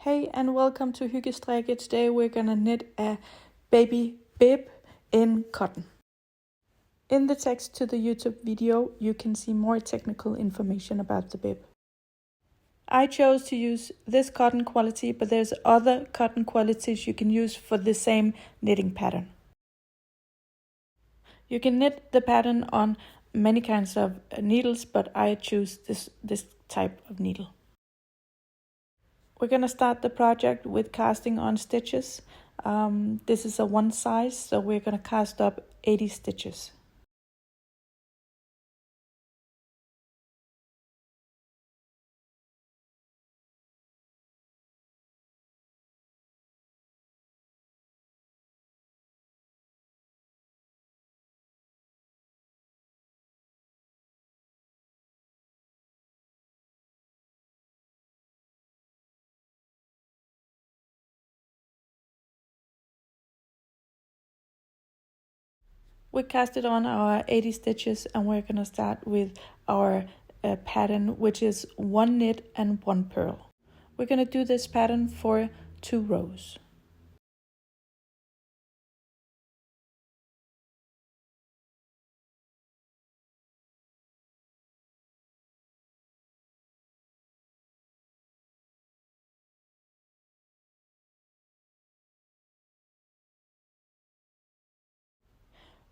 Hey and welcome to Hyggestrikke. Today we're gonna knit a baby bib in cotton. In the text to the YouTube video you can see more technical information about the bib. I chose to use this cotton quality, but there's other cotton qualities you can use for the same knitting pattern. You can knit the pattern on many kinds of needles, but I choose this type of needle. We're going to start the project with casting on stitches. This is a 1 size, so we're going to cast up 80 stitches. We casted on our 80 stitches and we're going to start with our pattern, which is 1 knit and 1 purl. We're going to do this pattern for 2 rows.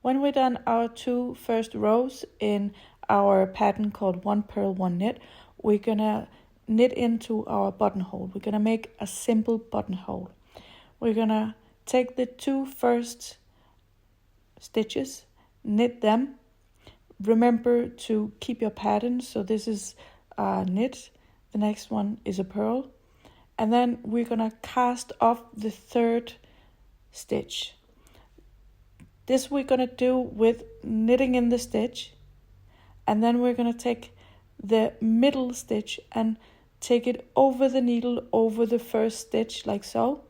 When we're done our 2 first rows in our pattern called 1 purl 1 knit, we're gonna knit into our buttonhole. We're gonna make a simple buttonhole. We're gonna take the 2 first stitches, knit them. Remember to keep your pattern. So this is a knit, the next one is a purl, and then we're gonna cast off the 3rd stitch. This we're going to do with knitting in the stitch, and then we're going to take the middle stitch and take it over the needle over the first stitch like so.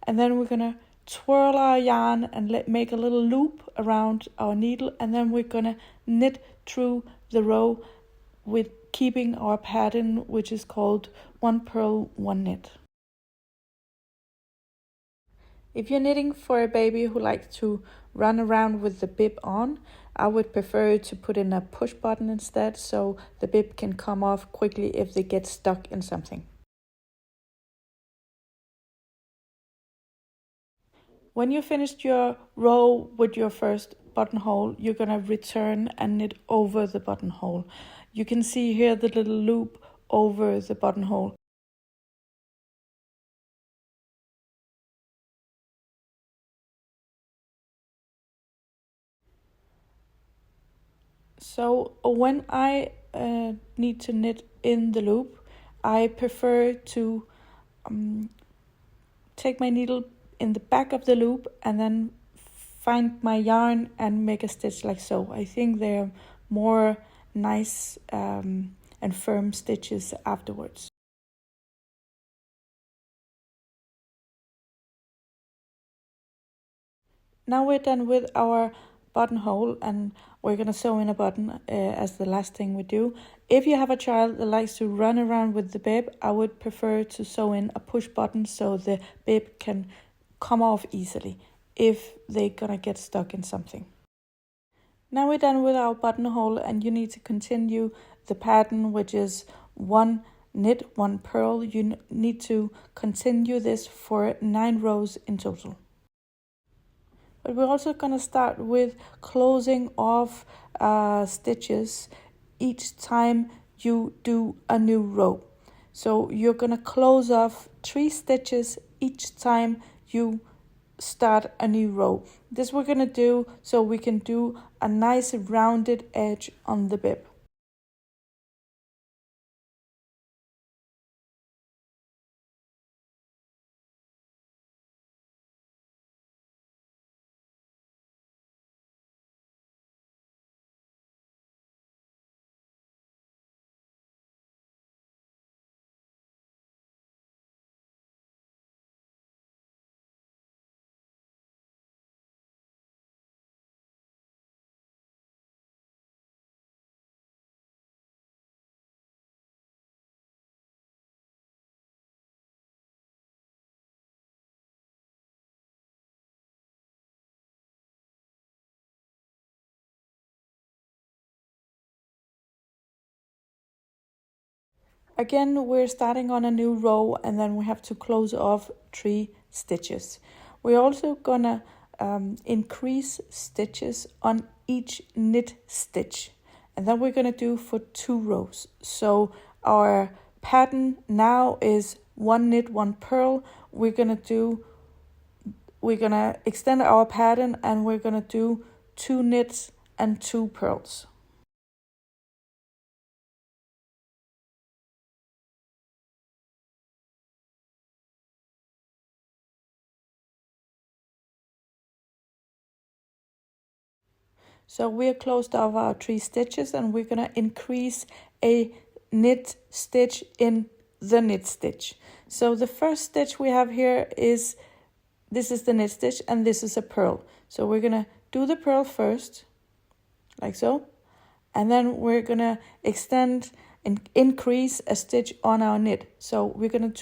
And then we're going to twirl our yarn and make a little loop around our needle, and then we're going to knit through the row with keeping our pattern, which is called 1 purl 1 knit. If you're knitting for a baby who likes to run around with the bib on, I would prefer to put in a push button instead, so the bib can come off quickly if they get stuck in something. When you finished your row with your first buttonhole, you're gonna return and knit over the buttonhole. You can see here the little loop over the buttonhole. So when I need to knit in the loop, I prefer to take my needle in the back of the loop and then find my yarn and make a stitch like so. I think they're more nice and firm stitches afterwards. Now we're done with our buttonhole and we're going to sew in a button as the last thing we do. If you have a child that likes to run around with the bib, I would prefer to sew in a push button so the bib can come off easily if they're gonna get stuck in something. Now we're done with our buttonhole and you need to continue the pattern, which is 1 knit 1 purl. You need to continue this for 9 rows in total. But we're also going to start with closing off stitches each time you do a new row. So you're going to close off 3 stitches each time you start a new row. This we're going to do so we can do a nice rounded edge on the bib. Again, we're starting on a new row and then we have to close off 3 stitches. We're also gonna increase stitches on each knit stitch, and then we're gonna do for 2 rows. So our pattern now is 1 knit, 1 purl. We're gonna extend our pattern and we're gonna do 2 knits and 2 purls. So we're closed off our 3 stitches and we're gonna increase a knit stitch in the knit stitch. So the first stitch we have here is, this is the knit stitch and this is a purl. So we're gonna do the purl first, like so, and then we're gonna extend and increase a stitch on our knit. So we're gonna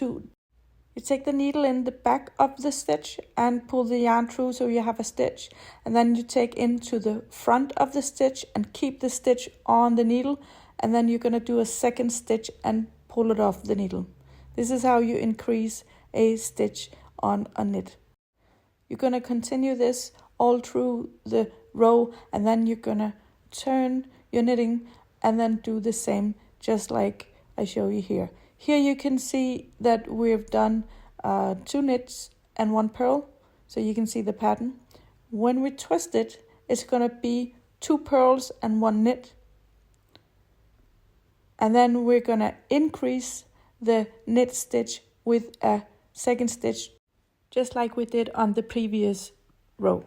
you take the needle in the back of the stitch and pull the yarn through so you have a stitch. And then you take into the front of the stitch and keep the stitch on the needle. And then you're going to do a second stitch and pull it off the needle. This is how you increase a stitch on a knit. You're going to continue this all through the row, and then you're going to turn your knitting and then do the same, just like I show you here. Here you can see that we've done 2 knits and 1 purl, so you can see the pattern. When we twist it, it's going to be 2 purls and 1 knit. And then we're going to increase the knit stitch with a second stitch, just like we did on the previous row.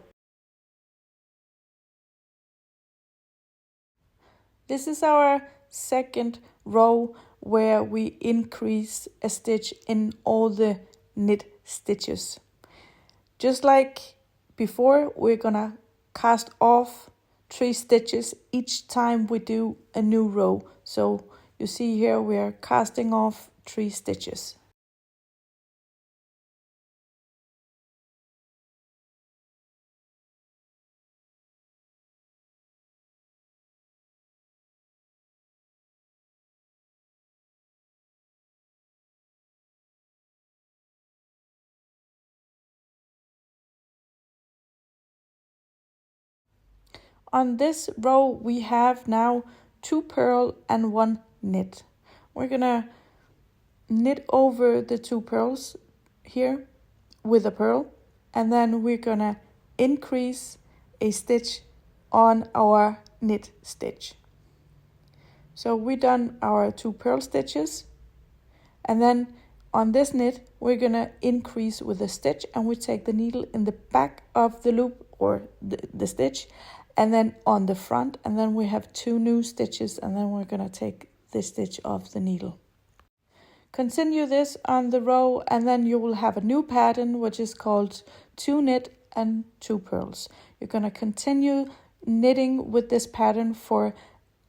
This is our second row where we increase a stitch in all the knit stitches. Just like before, we're gonna cast off 3 stitches each time we do a new row. So you see here we're casting off 3 stitches. On this row we have now 2 purl and 1 knit. We're gonna knit over the 2 purls here with a purl, and then we're gonna increase a stitch on our knit stitch. So we done our 2 purl stitches, and then on this knit we're gonna increase with a stitch, and we take the needle in the back of the loop or the stitch, and then on the front, and then we have 2 new stitches, and then we're gonna take the stitch off the needle. Continue this on the row, and then you will have a new pattern which is called 2 knit and 2 purls. You're gonna continue knitting with this pattern for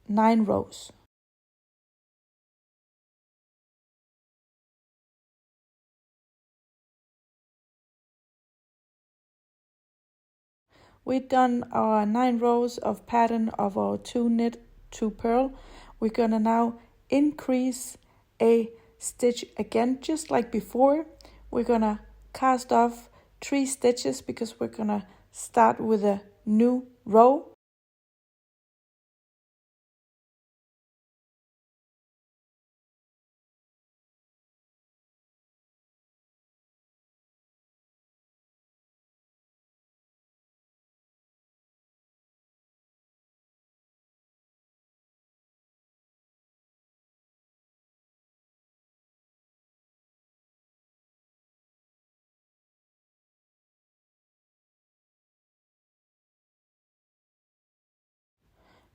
9 rows. We've done our 9 rows of pattern of our 2 knit, 2 purl. We're gonna now increase a stitch again, just like before. We're gonna cast off 3 stitches because we're gonna start with a new row.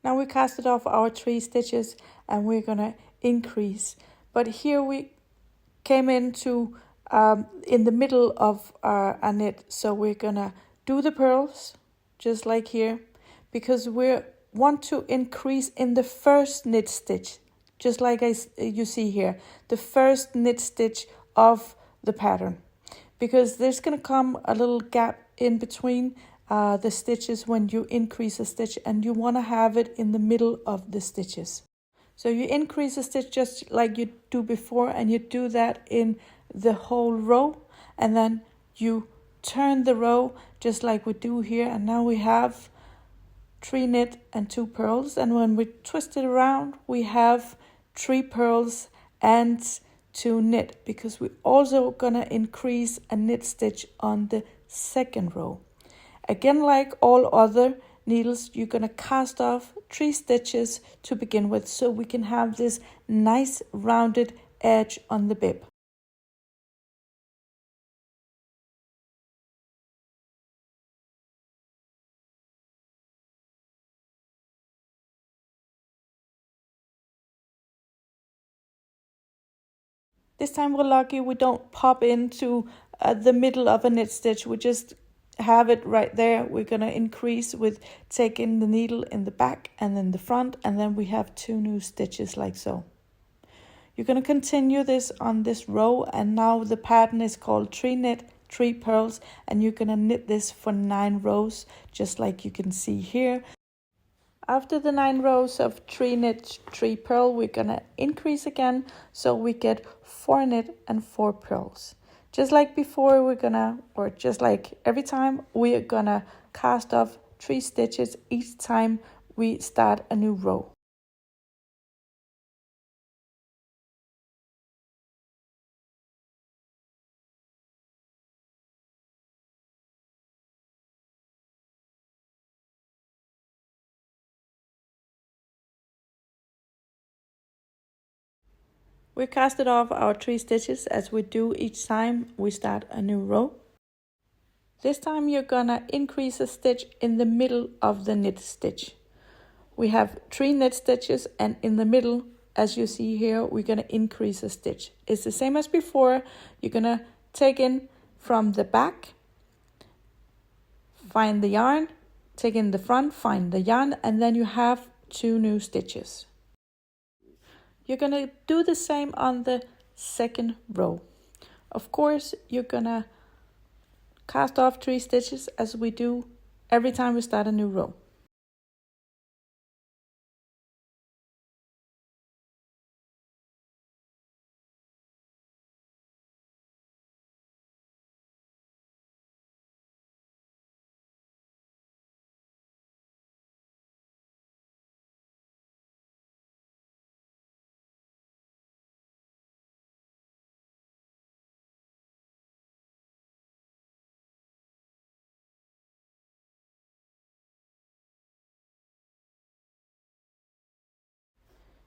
Now we casted off our 3 stitches and we're gonna increase. But here we came into in the middle of our knit, so we're gonna do the purls just like here, because we want to increase in the first knit stitch, just like you see here, the first knit stitch of the pattern, because there's gonna come a little gap in between the stitches when you increase a stitch, and you want to have it in the middle of the stitches. So you increase a stitch just like you do before, and you do that in the whole row, and then you turn the row just like we do here, and now we have 3 knit and 2 purls, and when we twist it around we have 3 purls and 2 knit, because we're also gonna increase a knit stitch on the second row. Again, like all other needles, you're gonna cast off 3 stitches to begin with, so we can have this nice rounded edge on the bib. This time we're lucky we don't pop into the middle of a knit stitch. We just have it right there. We're going to increase with taking the needle in the back and then the front, and then we have 2 new stitches like so. You're going to continue this on this row, and now the pattern is called 3 knit, 3 purls, and you're going to knit this for 9 rows, just like you can see here. After the 9 rows of 3 knit, 3 purl, we're gonna increase again, so we get 4 knit and 4 purls. Just like before, we're gonna, or just like every time, we're gonna cast off 3 stitches each time we start a new row. We casted off our 3 stitches as we do each time we start a new row. This time you're gonna increase a stitch in the middle of the knit stitch. We have 3 knit stitches, and in the middle, as you see here, we're gonna increase a stitch. It's the same as before. You're gonna take in from the back, find the yarn, take in the front, find the yarn, and then you have 2 new stitches. You're gonna do the same on the second row. Of course, you're gonna cast off 3 stitches as we do every time we start a new row.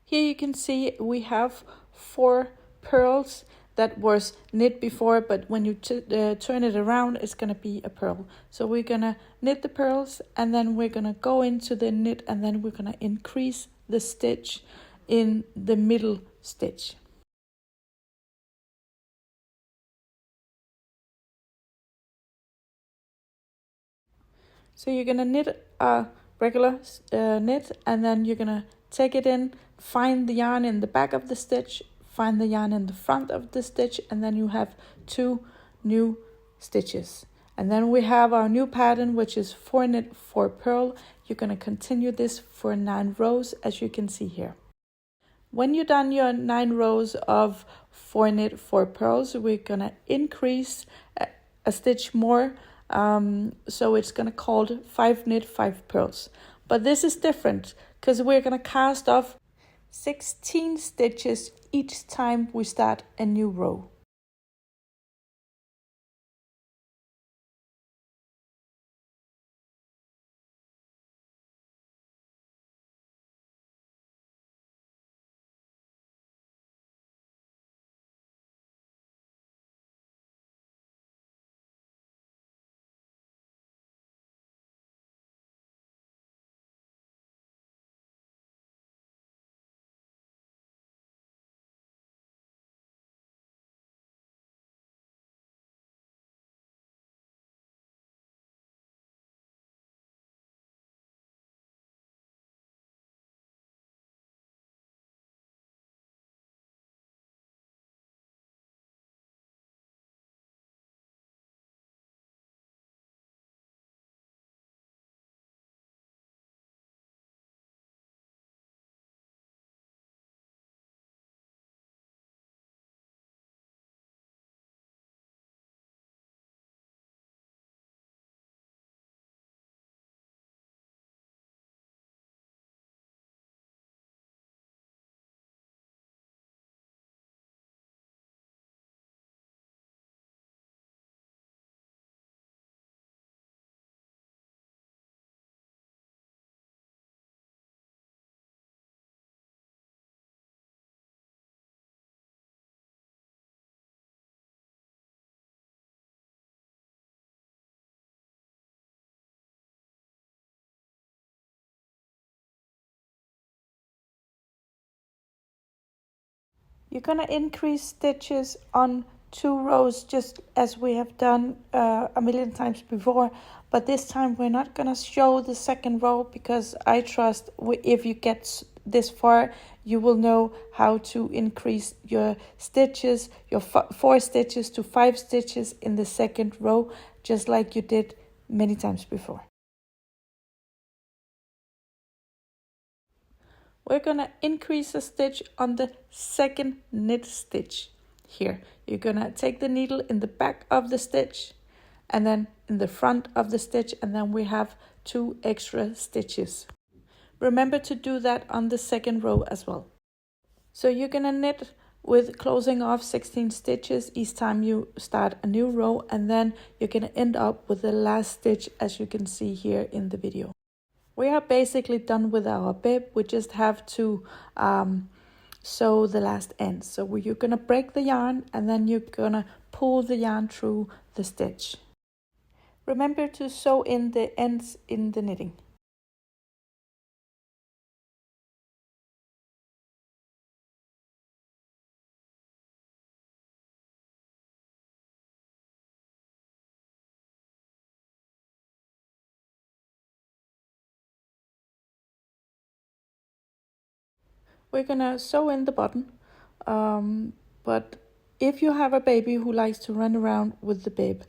Here you can see we have 4 purls that was knit before, but when you turn it around, it's going to be a purl. So we're going to knit the purls, and then we're going to go into the knit, and then we're going to increase the stitch in the middle stitch. So you're going to knit a regular knit, and then you're going to take it in, find the yarn in the back of the stitch, find the yarn in the front of the stitch, and then you have 2 new stitches. And then we have our new pattern, which is 4 knit, 4 purl. You're going to continue this for 9 rows, as you can see here. When you're done your 9 rows of 4 knit, 4 purls, we're going to increase a stitch more. So it's going to call 5 knit, 5 purls. But this is different because we're going to cast off 16 stitches each time we start a new row. You're gonna increase stitches on 2 rows just as we have done a million times before, but this time we're not gonna show the second row because I trust if you get this far you will know how to increase your stitches, your 4 stitches to 5 stitches in the second row, just like you did many times before. We're gonna increase a stitch on the second knit stitch. Here, you're gonna take the needle in the back of the stitch and then in the front of the stitch, and then we have 2 extra stitches. Remember to do that on the second row as well. So you're gonna knit with closing off 16 stitches each time you start a new row, and then you're gonna end up with the last stitch as you can see here in the video. We are basically done with our bib. We just have to sew the last end. So you're gonna break the yarn and then you're gonna pull the yarn through the stitch. Remember to sew in the ends in the knitting. We're gonna sew in the button, but if you have a baby who likes to run around with the bib,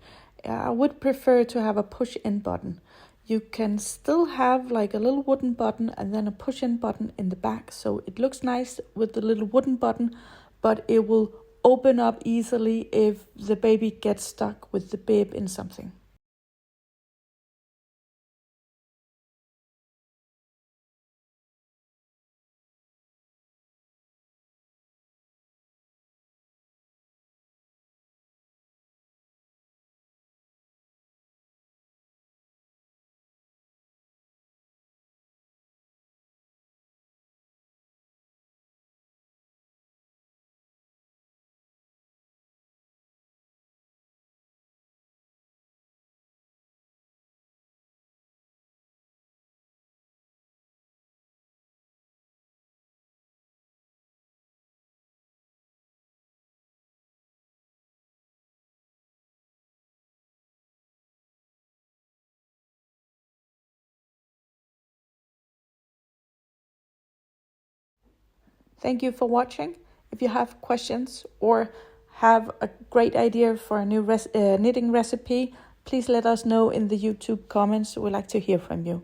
I would prefer to have a push-in button. You can still have like a little wooden button and then a push-in button in the back, so it looks nice with the little wooden button, but it will open up easily if the baby gets stuck with the bib in something. Thank you for watching. If you have questions or have a great idea for a new knitting recipe, please let us know in the YouTube comments. We'd like to hear from you.